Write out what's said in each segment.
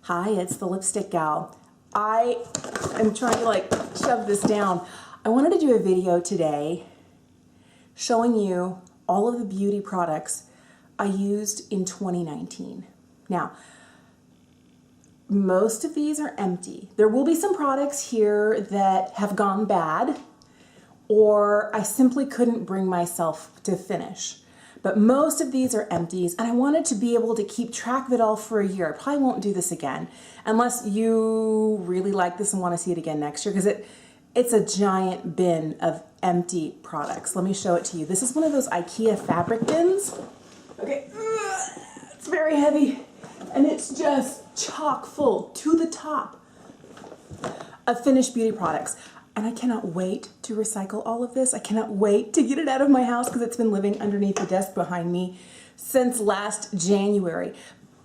Hi, it's the lipstick gal. I am trying to shove this down. I wanted to do a video today showing you all of the beauty products I used in 2019. Now, most of these are empty. There will be some products here that have gone bad or I simply couldn't bring myself to finish. But most of these are empties, and I wanted to be able to keep track of it all for a year. I probably won't do this again unless you really like this and want to see it again next year, because it's a giant bin of empty products. Let me show it to you. This is one of those IKEA fabric bins. Okay, it's very heavy, and it's just chock full to the top of finished beauty products. And I cannot wait to recycle all of this. I cannot wait to get it out of my house because it's been living underneath the desk behind me since last January.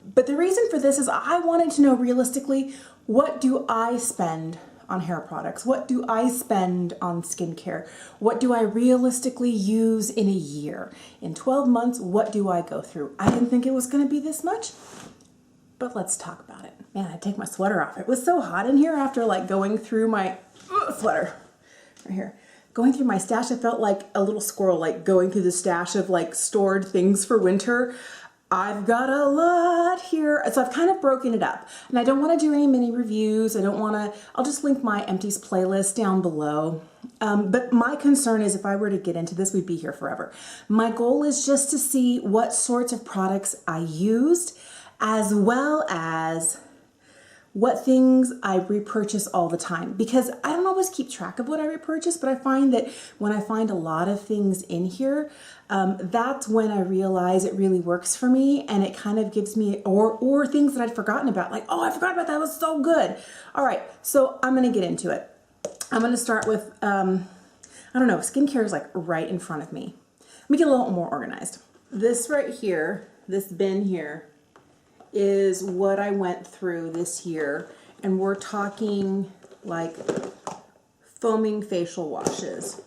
But the reason for this is I wanted to know realistically, what do I spend on hair products? What do I spend on skincare? What do I realistically use in a year? In 12 months, what do I go through? I didn't think it was going to be this much, but let's talk about it. Man, I take my sweater off. It was so hot in here after going through my sweater right here. Going through my stash, I felt like a little squirrel, going through the stash of stored things for winter. I've got a lot here. So I've kind of broken it up, and I don't want to do any mini reviews. I'll just link my empties playlist down below. But my concern is if I were to get into this, we'd be here forever. My goal is just to see what sorts of products I used, as well as what things I repurchase all the time, because I don't always keep track of what I repurchase, but I find that when I find a lot of things in here, that's when I realize it really works for me, and it kind of gives me, or things that I'd forgotten about, oh, I forgot about that, it was so good. All right, so I'm gonna get into it. I'm gonna start with, I don't know, skincare is right in front of me. Let me get a little more organized. This right here, this bin here, is what I went through this year, and we're talking foaming facial washes.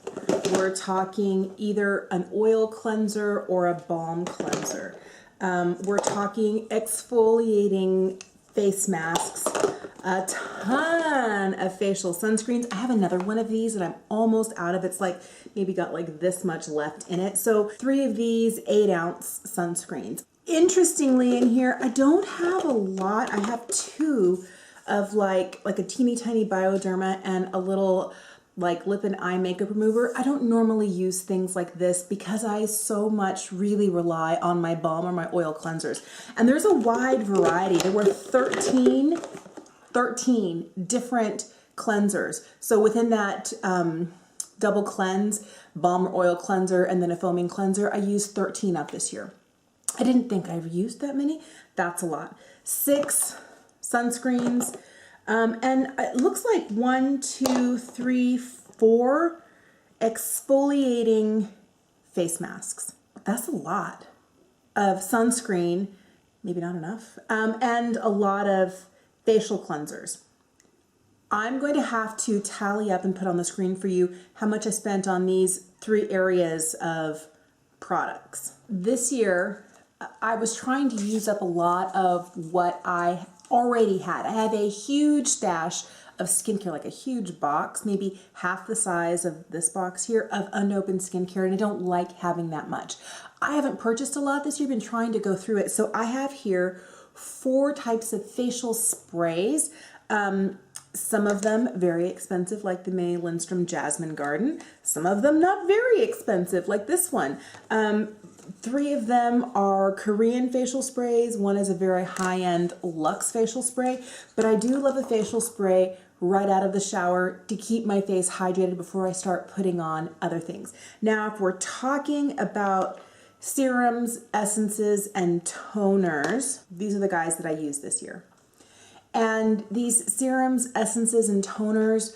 We're talking either an oil cleanser or a balm cleanser. We're talking exfoliating face masks, a ton of facial sunscreens. I have another one of these that I'm almost out of. It's maybe got this much left in it. So 3 of these 8-ounce sunscreens. Interestingly, in here, I don't have a lot. I have 2 of like a teeny tiny Bioderma and a little lip and eye makeup remover. I don't normally use things like this because I so much really rely on my balm or my oil cleansers. And there's a wide variety. There were 13 different cleansers. So within that double cleanse, balm or oil cleanser, and then a foaming cleanser, I used 13 of this year. I didn't think I used that many. That's a lot. 6 sunscreens, and it looks like 1, 2, 3, 4 exfoliating face masks. That's a lot of sunscreen, maybe not enough, and a lot of facial cleansers. I'm going to have to tally up and put on the screen for you how much I spent on these 3 areas of products. This year, I was trying to use up a lot of what I already had. I have a huge stash of skincare, a huge box, maybe half the size of this box here, of unopened skincare, and I don't like having that much. I haven't purchased a lot this year, been trying to go through it. So I have here 4 types of facial sprays. Some of them very expensive, like the May Lindstrom Jasmine Garden. Some of them not very expensive, like this one. 3 of them are Korean facial sprays. 1 is a very high-end luxe facial spray, but I do love a facial spray right out of the shower to keep my face hydrated before I start putting on other things. Now, if we're talking about serums, essences, and toners, these are the guys that I used this year. And these serums, essences, and toners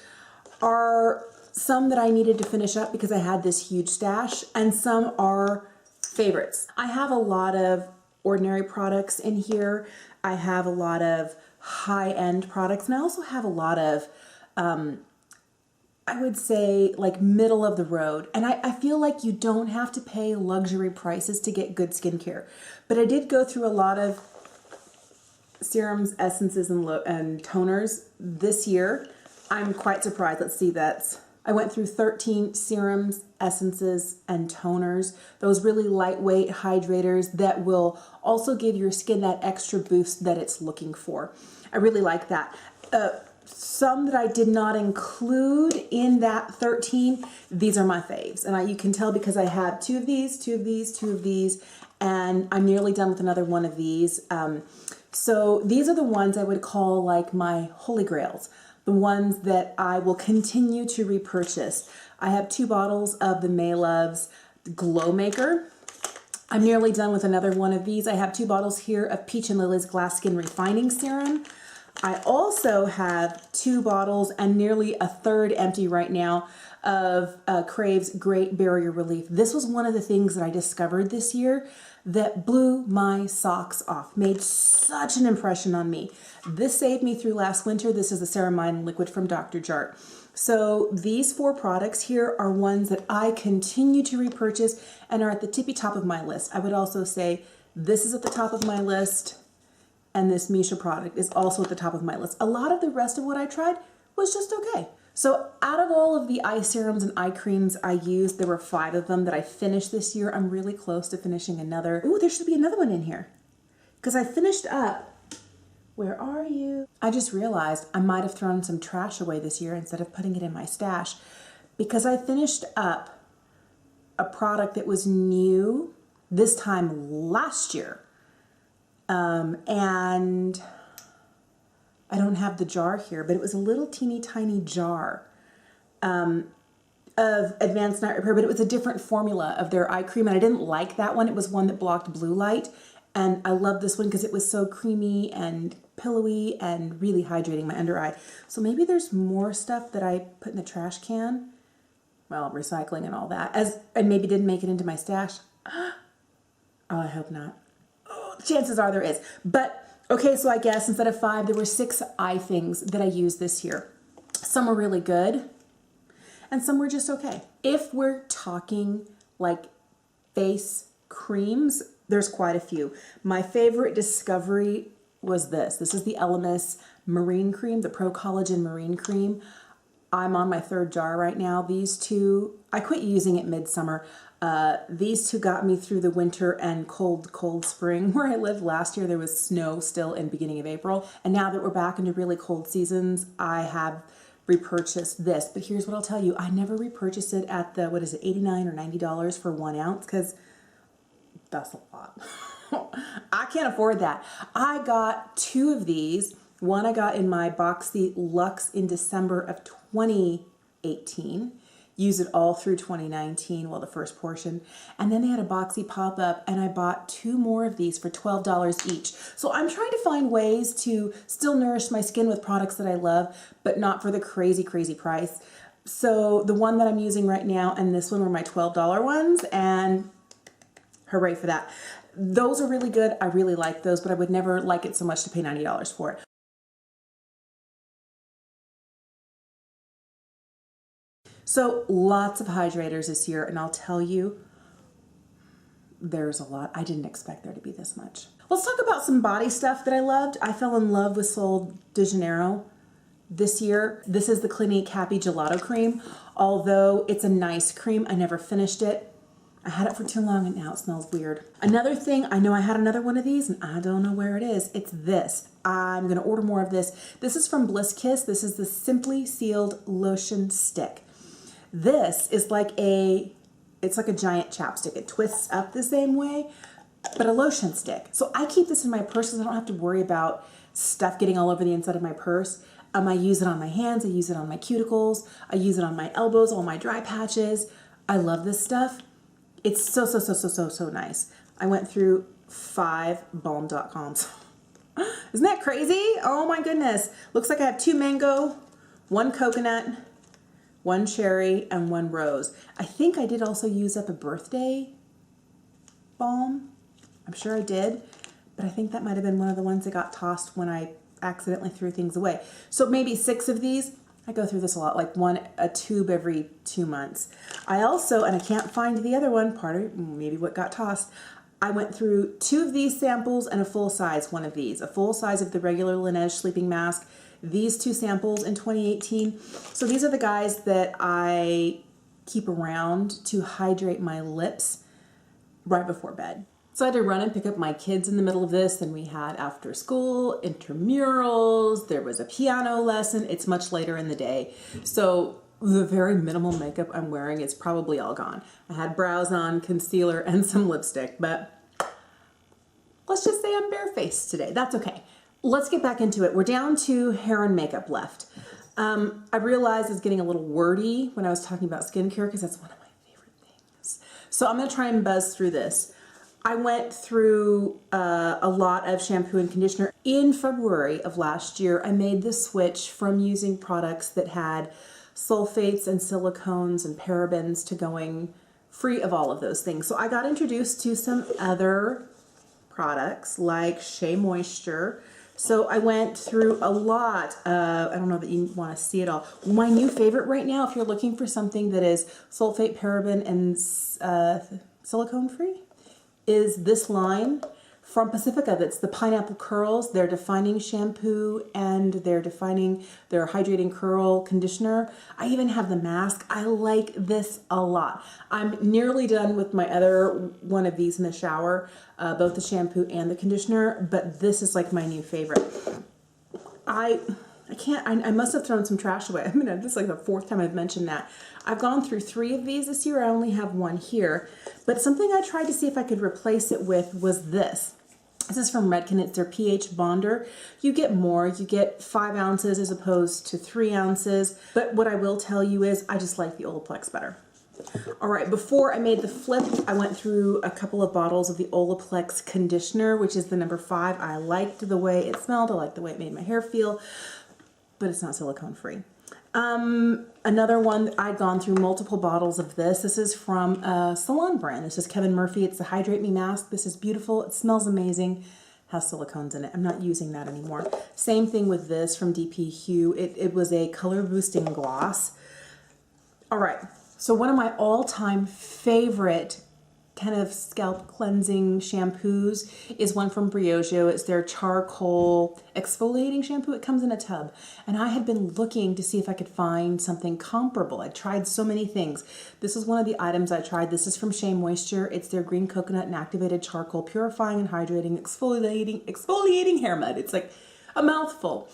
are some that I needed to finish up because I had this huge stash, and some are favorites. I have a lot of ordinary products in here. I have a lot of high-end products, and I also have a lot of, I would say, middle of the road. And I feel like you don't have to pay luxury prices to get good skincare. But I did go through a lot of serums, essences, and toners this year. I'm quite surprised. Let's see, I went through 13 serums, essences, and toners. Those really lightweight hydrators that will also give your skin that extra boost that it's looking for. I really like that. Some that I did not include in that 13, these are my faves. And you can tell because I have two of these, and I'm nearly done with another one of these. So these are the ones I would call like my holy grails, the ones that I will continue to repurchase. I have 2 bottles of the May Loves Glow Maker. I'm nearly done with another one of these. I have 2 bottles here of Peach and Lily's Glass Skin Refining Serum. I also have 2 bottles and nearly a third empty right now of Crave's Great Barrier Relief. This was one of the things that I discovered this year that blew my socks off, made such an impression on me. This saved me through last winter. This is the Ceramide liquid from Dr. Jart. So these 4 products here are ones that I continue to repurchase and are at the tippy top of my list. I would also say this is at the top of my list, and this Misha product is also at the top of my list. A lot of the rest of what I tried was just okay. So out of all of the eye serums and eye creams I used, there were 5 of them that I finished this year. I'm really close to finishing another. Ooh, there should be another one in here. Because I finished up, where are you? I just realized I might have thrown some trash away this year instead of putting it in my stash, because I finished up a product that was new this time last year. And I don't have the jar here, but it was a little teeny tiny jar of Advanced Night Repair, but it was a different formula of their eye cream, and I didn't like that one. It was one that blocked blue light, and I loved this one because it was so creamy and pillowy and really hydrating my under eye. So maybe there's more stuff that I put in the trash can, well, recycling and all that, and maybe didn't make it into my stash. Oh, I hope not. Chances are there is. But okay, so I guess instead of 5, there were 6 eye things that I used this year. Some were really good and some were just okay. If we're talking like face creams, there's quite a few. My favorite discovery was this. This is the Elemis Marine Cream, the Pro Collagen Marine Cream. I'm on my 3rd jar right now. These 2, I quit using it midsummer. These 2 got me through the winter and cold spring. Where I lived last year, there was snow still in the beginning of April. And now that we're back into really cold seasons, I have repurchased this. But here's what I'll tell you. I never repurchased it at the, what is it, $89 or $90 for 1 ounce, because that's a lot. I can't afford that. I got 2 of these. One I got in my Boxy Luxe in December of 2018. Use it all through 2019, well, the first portion. And then they had a Boxy pop-up, and I bought 2 more of these for $12 each. So I'm trying to find ways to still nourish my skin with products that I love, but not for the crazy, crazy price. So the one that I'm using right now and this one were my $12 ones, and hooray for that. Those are really good. I really like those, but I would never like it so much to pay $90 for it. So lots of hydrators this year, and I'll tell you, there's a lot. I didn't expect there to be this much. Let's talk about some body stuff that I loved. I fell in love with Sol de Janeiro this year. This is the Clinique Happy Gelato Cream. Although it's a nice cream, I never finished it. I had it for too long and now it smells weird. Another thing, I know I had another one of these and I don't know where it is. It's this. I'm gonna order more of this. This is from Bliss Kiss. This is the Simply Sealed Lotion Stick. This is it's like a giant chapstick. It twists up the same way, but a lotion stick. So I keep this in my purse because I don't have to worry about stuff getting all over the inside of my purse. I use it on my hands. I use it on my cuticles. I use it on my elbows, all my dry patches. I love this stuff. It's so nice. I went through 5 balm.coms. Isn't that crazy? Oh my goodness. Looks like I have 2 mango, 1 coconut, 1 cherry, and 1 rose. I think I did also use up a birthday balm. I'm sure I did, but I think that might have been one of the ones that got tossed when I accidentally threw things away. So maybe 6 of these. I go through this a lot, like a tube every 2 months. I also, and I can't find the other one, part of maybe what got tossed, I went through 2 of these samples and a full size one of these, a full size of the regular Laneige sleeping mask, these 2 samples in 2018. So these are the guys that I keep around to hydrate my lips right before bed. So I had to run and pick up my kids in the middle of this, and we had after school, intramurals, there was a piano lesson. It's much later in the day. So the very minimal makeup I'm wearing is probably all gone. I had brows on, concealer, and some lipstick, but let's just say I'm barefaced today. That's okay. Let's get back into it. We're down to hair and makeup left. I realized I was getting a little wordy when I was talking about skincare because that's one of my favorite things. So I'm going to try and buzz through this. I went through a lot of shampoo and conditioner. In February of last year, I made the switch from using products that had sulfates and silicones and parabens to going free of all of those things. So I got introduced to some other products like Shea Moisture. So I went through a lot of, I don't know that you want to see it all. My new favorite right now, if you're looking for something that is sulfate, paraben, and silicone free, is this line from Pacifica. That's the Pineapple Curls, their defining shampoo and their hydrating curl conditioner. I even have the mask. I like this a lot. I'm nearly done with my other one of these in the shower, both the shampoo and the conditioner, but this is like my new favorite. I must have thrown some trash away. I mean, this is like the 4th time I've mentioned that. I've gone through 3 of these this year. I only have 1 here. But something I tried to see if I could replace it with was this. This is from Redken. It's their pH bonder. You get more. You get 5 ounces as opposed to 3 ounces. But what I will tell you is I just like the Olaplex better. All right, before I made the flip, I went through a couple of bottles of the Olaplex conditioner, which is the number 5. I liked the way it smelled. I liked the way it made my hair feel, but it's not silicone free. Another one, I'd gone through multiple bottles of this. This is from a salon brand. This is Kevin Murphy. It's the Hydrate Me Mask. This is beautiful. It smells amazing. Has silicones in it. I'm not using that anymore. Same thing with this from DP Hue. It was a color boosting gloss. All right. So one of my all-time favorite kind of scalp cleansing shampoos is one from Briogeo. It's their charcoal exfoliating shampoo. It comes in a tub. And I had been looking to see if I could find something comparable. I tried so many things. This is one of the items I tried. This is from Shea Moisture. It's their green coconut and activated charcoal purifying and hydrating exfoliating hair mud. It's like a mouthful.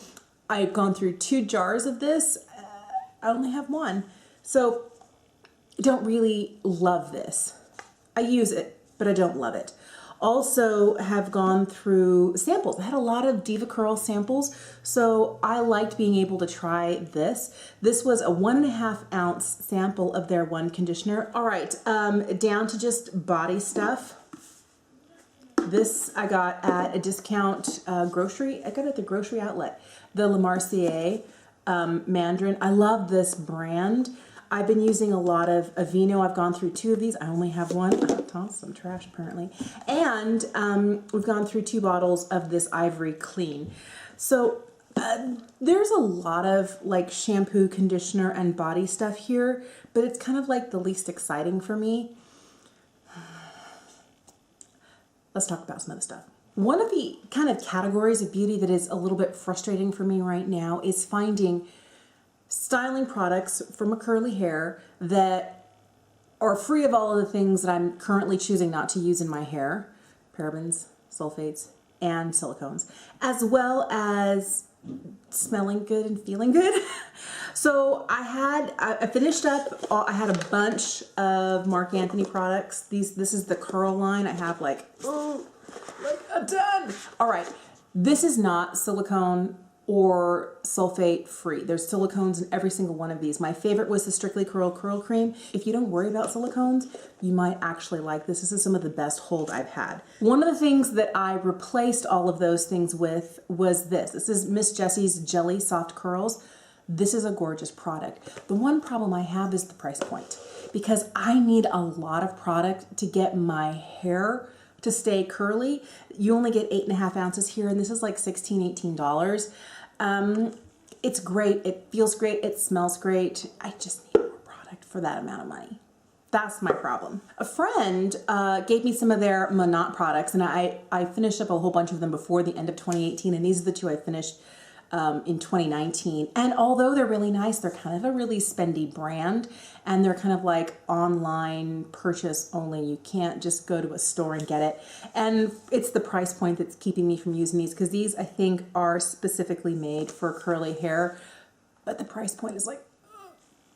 I've gone through 2 jars of this. I only have 1. So I don't really love this. I use it, but I don't love it. Also have gone through samples. I had a lot of Diva Curl samples, so I liked being able to try this. This was a 1.5 ounce sample of their one conditioner. All right, down to just body stuff. This I got at a discount grocery. I got it at the grocery outlet. The Le Mercier Mandarin. I love this brand. I've been using a lot of Aveeno. I've gone through 2 of these. I only have 1. Toss some trash apparently. And we've gone through 2 bottles of this Ivory Clean. So there's a lot of like shampoo, conditioner, and body stuff here, but it's kind of like the least exciting for me. Let's talk about some other stuff. One of the kind of categories of beauty that is a little bit frustrating for me right now is finding styling products for my curly hair that are free of all of the things that I'm currently choosing not to use in my hair, parabens, sulfates, and silicones, as well as smelling good and feeling good. So I finished up, I had a bunch of Marc Anthony products. This is the curl line. I have like a ton. All right, this is not silicone or sulfate free. There's silicones in every single one of these. My favorite was the Strictly Curl Curl Cream. If you don't worry about silicones, you might actually like this. This is some of the best hold I've had. One of the things that I replaced all of those things with was this. This is Miss Jessie's Jelly Soft Curls. This is a gorgeous product. The one problem I have is the price point, because I need a lot of product to get my hair to stay curly. You only get 8.5 ounces here, and this is like $16, $18. It's great. It feels great. It smells great. I just need more product for that amount of money. That's my problem. A friend gave me some of their Monat products, and I finished up a whole bunch of them before the end of 2018, and these are the two I finished in 2019. And although they're really nice, they're kind of a really spendy brand, and they're kind of like online purchase only. You can't just go to a store and get it. And it's the price point that's keeping me from using these, because these I think are specifically made for curly hair, but the price point is like,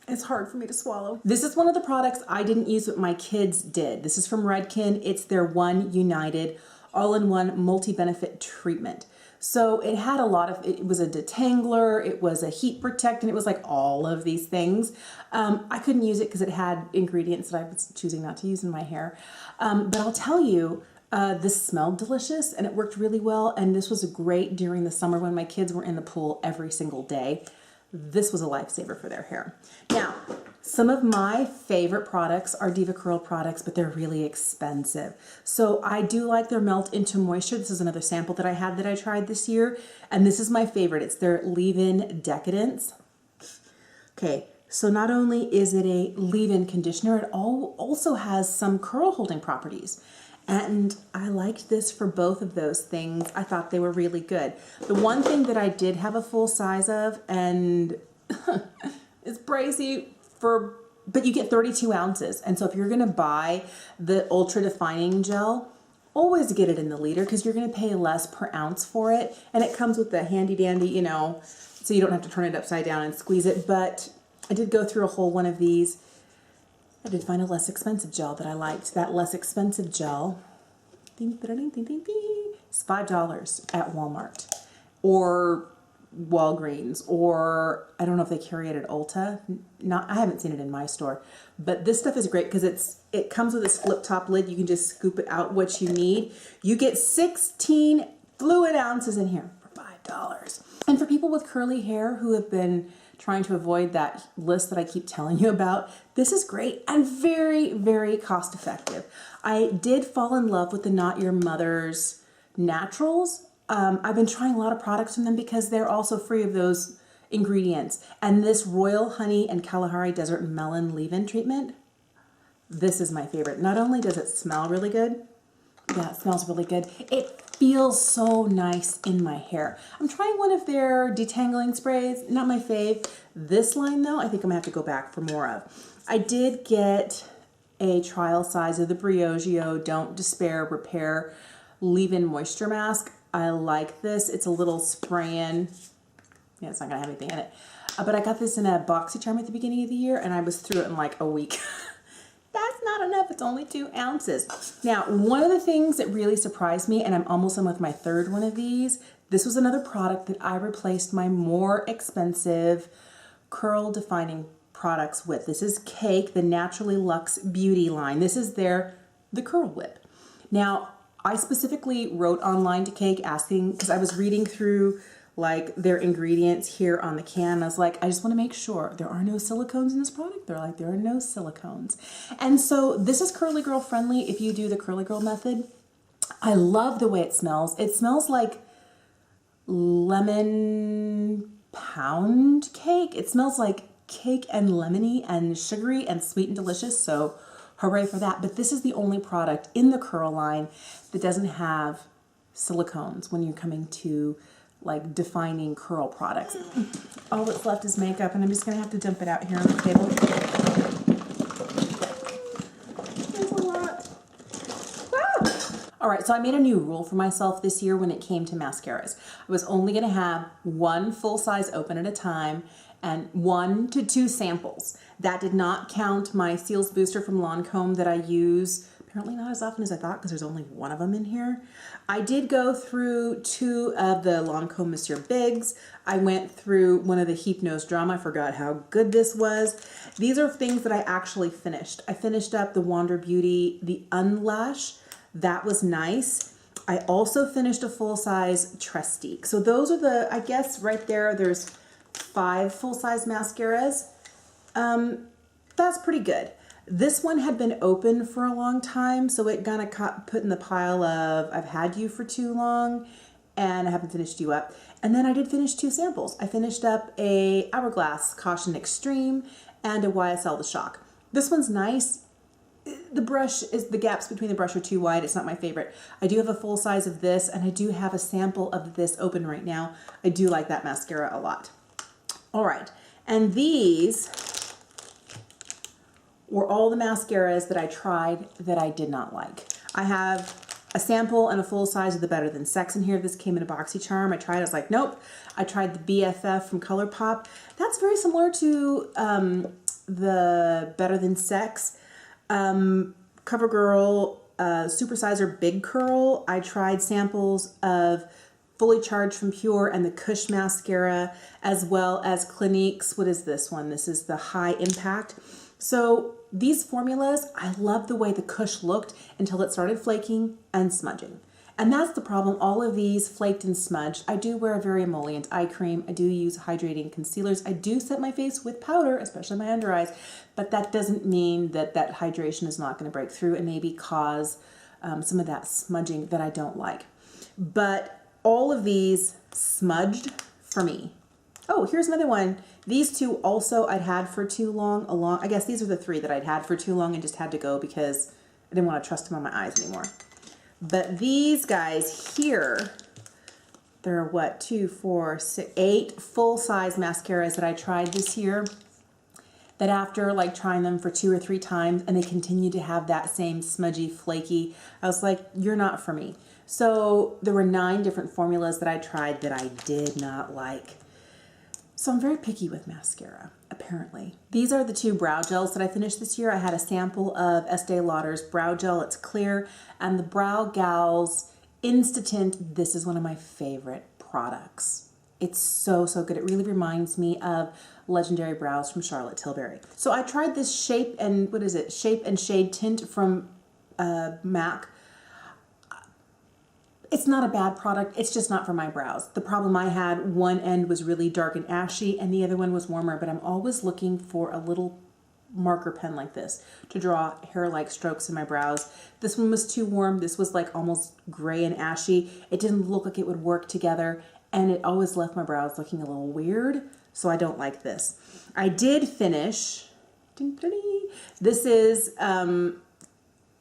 it's hard for me to swallow. This is one of the products I didn't use, but my kids did. This is from Redken. It's their One United all-in-one multi-benefit treatment. So it had a lot of, it was a detangler, it was a heat protectant, it was like all of these things. I couldn't use it because it had ingredients that I was choosing not to use in my hair. But I'll tell you, this smelled delicious and it worked really well. And this was great during the summer when my kids were in the pool every single day. This was a lifesaver for their hair. Now, some of my favorite products are Diva Curl products, but they're really expensive. So I do like their Melt Into Moisture. This is another sample that I had that I tried this year. And this is my favorite. It's their Leave-In Decadence. Okay, so not only is it a leave-in conditioner, it also has some curl holding properties. And I liked this for both of those things. I thought they were really good. The one thing that I did have a full size of, and it's pricey but you get 32 ounces. And so if you're gonna buy the Ultra Defining Gel, always get it in the liter because you're gonna pay less per ounce for it. And it comes with the handy dandy, you know, so you don't have to turn it upside down and squeeze it. But I did go through a whole one of these. I did find a less expensive gel that I liked. That less expensive gel is $5 at Walmart or Walgreens, or I don't know if they carry it at Ulta. I haven't seen it in my store, but this stuff is great because it comes with this flip top lid. You can just scoop it out what you need. You get 16 fluid ounces in here for $5. And for people with curly hair who have been trying to avoid that list that I keep telling you about, this is great and very, very cost effective. I did fall in love with the Not Your Mother's Naturals. I've been trying a lot of products from them because they're also free of those ingredients. And this Royal Honey and Kalahari Desert Melon leave-in treatment, this is my favorite. Not only does it smell really good, yeah, it smells really good. It feels so nice in my hair. I'm trying one of their detangling sprays, not my fave. This line though, I think I'm gonna have to go back for more of. I did get a trial size of the Briogeo Don't Despair Repair Leave-In Moisture Mask. I like this. It's a little spray-in. Yeah, it's not gonna have anything in it. But I got this in a BoxyCharm at the beginning of the year and I was through it in like a week. That's not enough, it's only 2 ounces. Now, one of the things that really surprised me, and I'm almost done with my third one of these, this was another product that I replaced my more expensive curl defining products with. This is Cake, the Naturally Luxe Beauty line. This is the Curl Whip. Now, I specifically wrote online to Cake asking, because I was reading through like their ingredients here on the can. I was like, I just want to make sure there are no silicones in this product. They're like, there are no silicones. And so this is Curly Girl friendly if you do the Curly Girl method. I love the way it smells. It smells like lemon pound cake. It smells like cake and lemony and sugary and sweet and delicious. So hooray for that. But this is the only product in the curl line that doesn't have silicones when you're coming to like defining curl products. All that's left is makeup, and I'm just gonna have to dump it out here on the table. There's a lot. Ah! All right, so I made a new rule for myself this year when it came to mascaras. I was only gonna have 1 full size open at a time and 1 to 2 samples. That did not count my Seals Booster from Lancome that I use apparently not as often as I thought because there's only 1 of them in here. I did go through 2 of the Lancome Monsieur Bigs. I went through one of the Heap Nose Drama. I forgot how good this was. These are things that I actually finished. I finished up the Wander Beauty, the Unlash. That was nice. I also finished a full-size Trestique. So those are the, I guess right there's 5 full-size mascaras. That's pretty good. This one had been open for a long time, so it kind of got put in the pile of I've had you for too long and I haven't finished you up. And then I did finish 2 samples. I finished up a Hourglass Caution Extreme and a YSL The Shock. This one's nice. the brush is, the gaps between the brush are too wide. It's not my favorite. I do have a full size of this, and I do have a sample of this open right now. I do like that mascara a lot. All right, and these were all the mascaras that I tried that I did not like. I have a sample and a full size of the Better Than Sex in here. This came in a BoxyCharm. I tried it, I was like, nope. I tried the BFF from ColourPop. That's very similar to the Better Than Sex. CoverGirl Supersizer Big Curl. I tried samples of Fully Charged from Pure and the Kush mascara, as well as Clinique's, what is this one? This is the High Impact. So these formulas, I love the way the Kush looked until it started flaking and smudging. And that's the problem. All of these flaked and smudged. I do wear a very emollient eye cream. I do use hydrating concealers. I do set my face with powder, especially my under eyes, but that doesn't mean that that hydration is not going to break through and maybe cause some of that smudging that I don't like. But all of these smudged for me. Oh, here's another one. These two also I'd had for too long. I guess these are the three that I'd had for too long and just had to go because I didn't want to trust them on my eyes anymore. But these guys here, there are what, 2, 4, 6, 8 full-size mascaras that I tried this year, that after like trying them for 2 or 3 times and they continue to have that same smudgy, flaky, I was like, you're not for me. So there were 9 different formulas that I tried that I did not like. So I'm very picky with mascara, apparently. These are the 2 brow gels that I finished this year. I had a sample of Estee Lauder's brow gel. It's clear. And the Brow Gals Insta-Tint. This is one of my favorite products. It's so, so good. It really reminds me of Legendary Brows from Charlotte Tilbury. So I tried this Shape and, what is it? Shape and Shade Tint from MAC. It's not a bad product, it's just not for my brows. The problem I had, one end was really dark and ashy and the other one was warmer, but I'm always looking for a little marker pen like this to draw hair-like strokes in my brows. This one was too warm. This was like almost gray and ashy. It didn't look like it would work together and it always left my brows looking a little weird, so I don't like this. I did finish, this is Lancome's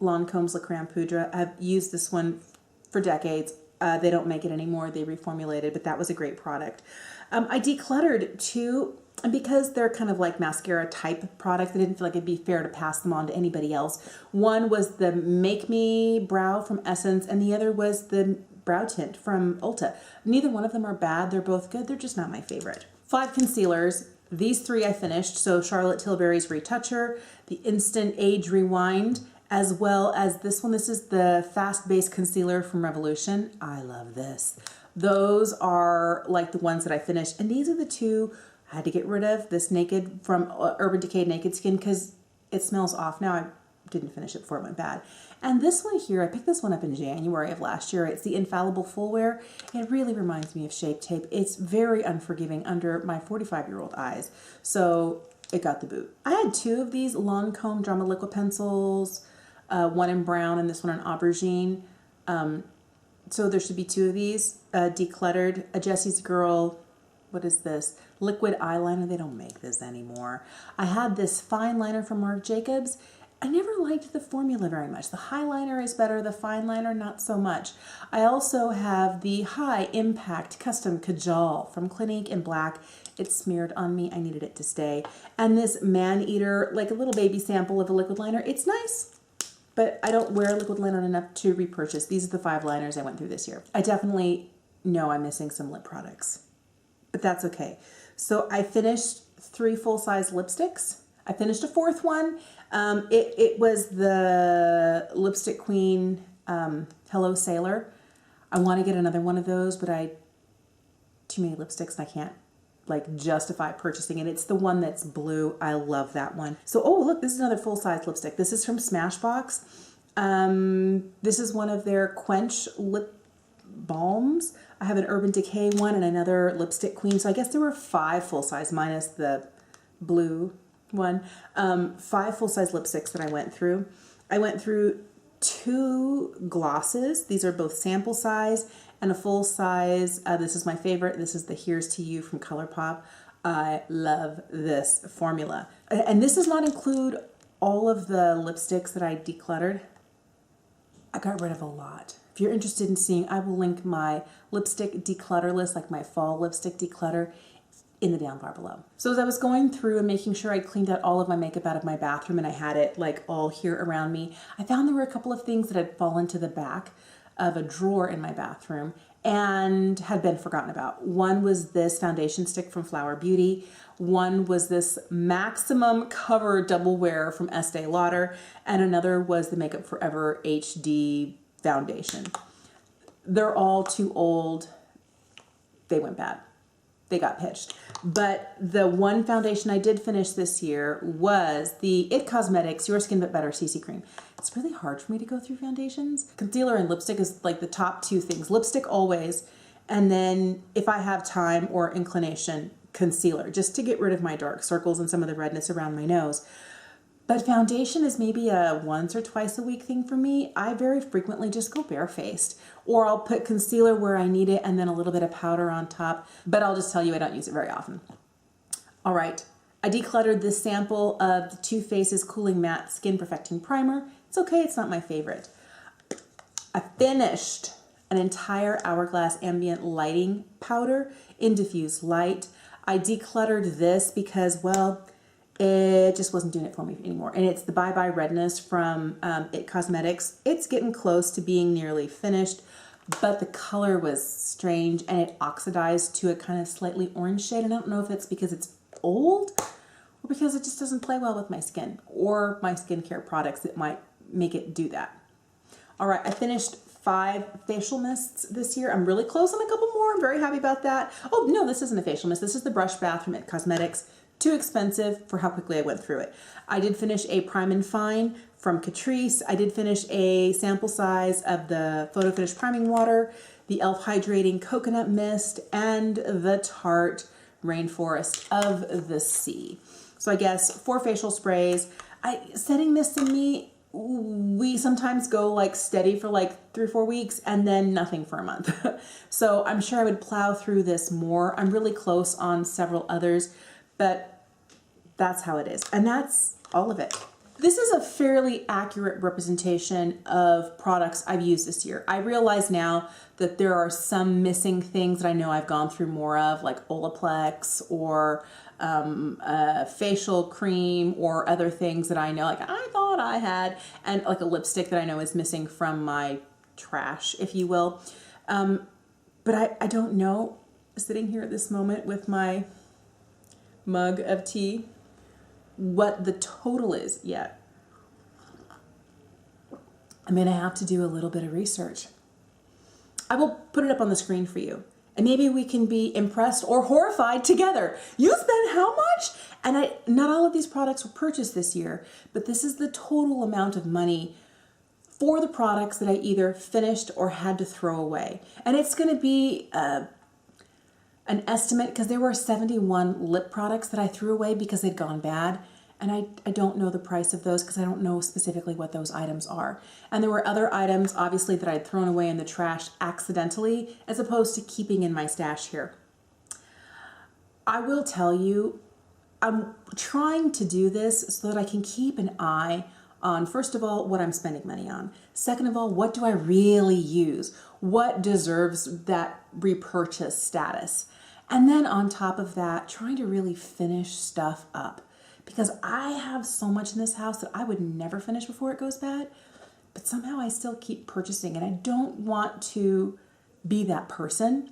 La Crème Poudre. I've used this one for decades. They don't make it anymore. They reformulated, but that was a great product. I decluttered 2, and because they're kind of like mascara type products, I didn't feel like it'd be fair to pass them on to anybody else. One was the Make Me Brow from Essence, and the other was the Brow Tint from Ulta. Neither one of them are bad. They're both good. They're just not my favorite. 5 concealers. These 3 I finished. So Charlotte Tilbury's Retoucher, the Instant Age Rewind, as well as this one. This is the Fast Base Concealer from Revolution. I love this. Those are like the ones that I finished. And these are the 2 I had to get rid of. This Naked from Urban Decay Naked Skin because it smells off. Now I didn't finish it before it went bad. And this one here, I picked this one up in January of last year. It's the Infallible Full Wear. It really reminds me of Shape Tape. It's very unforgiving under my 45-year-old eyes. So it got the boot. I had 2 of these Lancome Drama Liquid Pencils. One in brown and this one in aubergine. So there should be 2 of these. Decluttered, a Jessie's Girl, what is this? Liquid eyeliner. They don't make this anymore. I had this fine liner from Marc Jacobs. I never liked the formula very much. The highliner is better, the fine liner not so much. I also have the High Impact Custom Kajal from Clinique in black. It smeared on me. I needed it to stay. And this Man Eater, like a little baby sample of a liquid liner. It's nice, but I don't wear liquid liner enough to repurchase. These are the 5 liners I went through this year. I definitely know I'm missing some lip products, but that's okay. So I finished 3 full-size lipsticks. I finished a 4th one. It was the Lipstick Queen Hello Sailor. I want to get another one of those, but too many lipsticks and I can't like justify purchasing it. It's the one that's blue. I love that one. So, oh look, this is another full-size lipstick. This is from Smashbox. This is one of their Quench lip balms. I have an Urban Decay one and another Lipstick Queen. So I guess there were 5 full-size minus the blue one. 5 full-size lipsticks that I went through. I went through 2 glosses. These are both sample size and a full size. This is my favorite. This is the Here's to You from ColourPop. I love this formula. And this does not include all of the lipsticks that I decluttered, I got rid of a lot. If you're interested in seeing, I will link my lipstick declutter list, like my fall lipstick declutter, in the down bar below. So as I was going through and making sure I cleaned out all of my makeup out of my bathroom and I had it like all here around me, I found there were a couple of things that had fallen to the back of a drawer in my bathroom and had been forgotten about. One was this foundation stick from Flower Beauty. One was this Maximum Cover Double Wear from Estee Lauder. And another was the Makeup Forever HD foundation. They're all too old. They went bad. They got pitched. But the one foundation I did finish this year was the It Cosmetics Your Skin But Better CC Cream. It's really hard for me to go through foundations. Concealer and lipstick is like the top two things. Lipstick always, and then if I have time or inclination, concealer, just to get rid of my dark circles and some of the redness around my nose. But foundation is maybe a once or twice a week thing for me. I very frequently just go barefaced, or I'll put concealer where I need it and then a little bit of powder on top, but I'll just tell you I don't use it very often. All right, I decluttered this sample of the Too Faced's Cooling Matte Skin Perfecting Primer. It's okay, it's not my favorite. I finished an entire Hourglass Ambient Lighting Powder in Diffuse Light. I decluttered this because, well, it just wasn't doing it for me anymore. And it's the Bye Bye Redness from It Cosmetics. It's getting close to being nearly finished, but the color was strange and it oxidized to a kind of slightly orange shade. And I don't know if it's because it's old or because it just doesn't play well with my skin or my skincare products that might make it do that. All right, I finished 5 facial mists this year. I'm really close on a couple more. I'm very happy about that. Oh, no, this isn't a facial mist. This is the Brush Bath from It Cosmetics. Too expensive for how quickly I went through it. I did finish a Prime and Fine from Catrice. I did finish a sample size of the Photo Finish Priming Water, the e.l.f. Hydrating Coconut Mist, and the Tarte Rainforest of the Sea. So I guess 4 facial sprays. Setting this in me, we sometimes go like steady for like 3 or 4 weeks and then nothing for a month. So I'm sure I would plow through this more. I'm really close on several others, but that's how it is. And that's all of it. This is a fairly accurate representation of products I've used this year. I realize now that there are some missing things that I know I've gone through more of, like Olaplex or facial cream or other things that I know, like I thought I had, and like a lipstick that I know is missing from my trash, if you will. But I don't know, sitting here at this moment with my mug of tea, what the total is yet. I'm gonna have to do a little bit of research. I will put it up on the screen for you, and maybe we can be impressed or horrified together. You spent how much? And not all of these products were purchased this year, but this is the total amount of money for the products that I either finished or had to throw away. And it's gonna be an estimate, because there were 71 lip products that I threw away because they'd gone bad. And I don't know the price of those because I don't know specifically what those items are. And there were other items, obviously, that I'd thrown away in the trash accidentally, as opposed to keeping in my stash here. I will tell you, I'm trying to do this so that I can keep an eye on, first of all, what I'm spending money on. Second of all, what do I really use? What deserves that repurchase status? And then on top of that, trying to really finish stuff up. Because I have so much in this house that I would never finish before it goes bad, but somehow I still keep purchasing, and I don't want to be that person.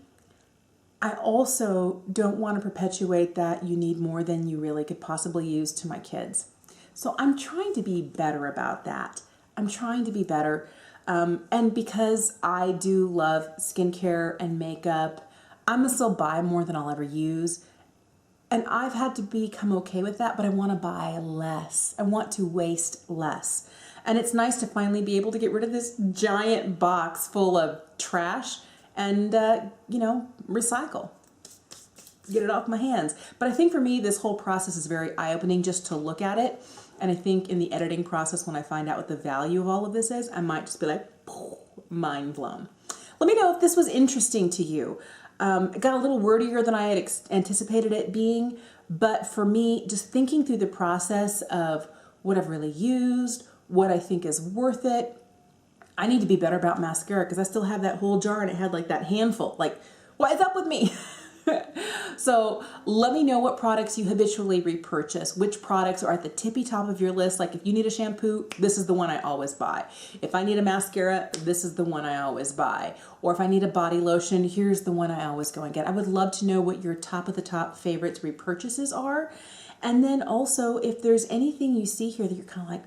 I also don't want to perpetuate that you need more than you really could possibly use to my kids. So I'm trying to be better about that. I'm trying to be better. And because I do love skincare and makeup, I'm gonna still buy more than I'll ever use. And I've had to become okay with that, but I want to buy less. I want to waste less. And it's nice to finally be able to get rid of this giant box full of trash and, recycle. Get it off my hands. But I think for me, this whole process is very eye-opening just to look at it. And I think in the editing process, when I find out what the value of all of this is, I might just be like, mind blown. Let me know if this was interesting to you. It got a little wordier than I had anticipated it being, but for me, just thinking through the process of what I've really used, what I think is worth it. I need to be better about mascara because I still have that whole jar and it had like that handful. Like, what is up with me? So let me know what products you habitually repurchase, which products are at the tippy top of your list. Like if you need a shampoo, this is the one I always buy. If I need a mascara, this is the one I always buy. Or if I need a body lotion, here's the one I always go and get. I would love to know what your top of the top favorites repurchases are. And then also if there's anything you see here that you're kind of like,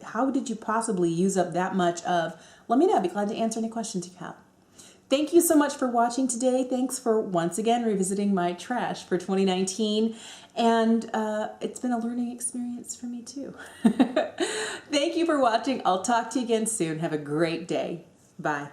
how did you possibly use up that much of, let me know. I'd be glad to answer any questions you have. Thank you so much for watching today. Thanks for once again revisiting my trash for 2019. And it's been a learning experience for me too. Thank you for watching. I'll talk to you again soon. Have a great day. Bye.